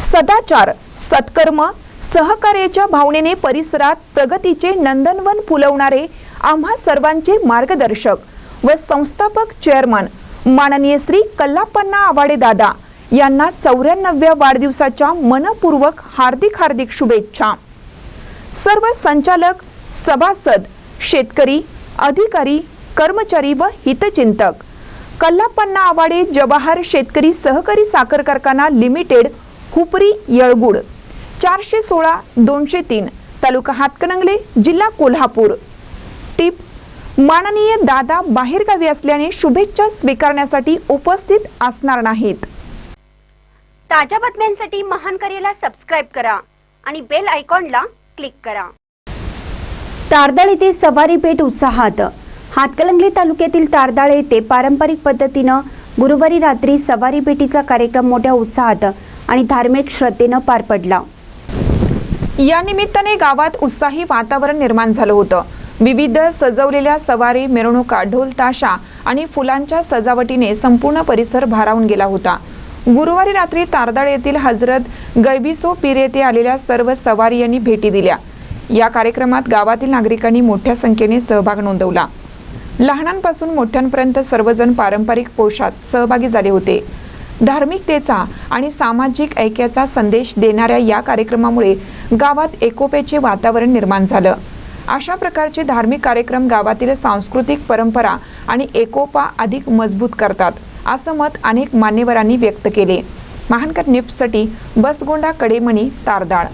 सदाचार, सत्कर्म, सहकार्याच्या भावनेने परिसरात प्रगतीचे नंदनवन फुलवणारे आम्हा सर्वांचे मार्गदर्शक व संस्थापक चेअरमन माननीय श्री कल्लाप्पा आवाडे दादा यांना 94व्या वाढदिवसाच्या मनपूर्वक हार्दिक शुभेच्छा। सर्व संचालक, सभासद, शेतकरी, अधिकारी, कर्मचारी व हितचिंतक, कल्लाप्पा आवाडे जवाहर शेतकरी सहकारी साखर कारखाना लिमिटेड, हुपरी, येळगुड, 416-203, तालुका हातकणंगले, जिल्हा कोल्हापूर। टिप: माननीय दादा बाहेरगावी असल्याने शुभेच्छा स्वीकारण्यासाठी उपस्थित असणार नाहीत। ताज्या बातम्यांसाठी महान करेला सबस्क्राइब करा आणि बेल आयकॉनला क्लिक करा। तारदाळ येथे सवारी भेट उत्साहात। हातकणंगले तालुक्यातील तारदाळ येथे पारंपरिक पद्धतीने गुरुवारी रात्री सवारी भेटीचा कार्यक्रम मोठ्या उत्साहात आणि धार्मिक श्रद्धेने पार पडला। या निमित्ताने गावात उत्साही वातावरण निर्माण झालं होतं। विविध सजवलेल्या सवारी मिरवणुका, ढोल ताशा आणि फुलांच्या सजावटीने संपूर्ण परिसर भारावून गेला होता। गुरुवारी रात्री तारदाळ येथील हजरत गैबीसो पीर येथे आलेल्या सर्व सवारी यांनी भेटी दिल्या। या कार्यक्रमात गावातील नागरिकांनी मोठ्या संख्येने सहभाग नोंदवला। लहानांपासून मोठ्यांपर्यंत सर्वजण पारंपरिक पोशाखात सहभागी झाले होते। धार्मिकतेचा आणि सामाजिक ऐक्याचा संदेश देणाऱ्या या कार्यक्रमामुळे गावात एकोप्याचे वातावरण निर्माण झालं। अशा प्रकारचे धार्मिक कार्यक्रम गावातील सांस्कृतिक परंपरा आणि एकोपा अधिक मजबूत करतात, असं मत अनेक मान्यवरांनी व्यक्त केले। महानकर न्यूजसाठी बसगोंडा कडेमणी, तारदाळ।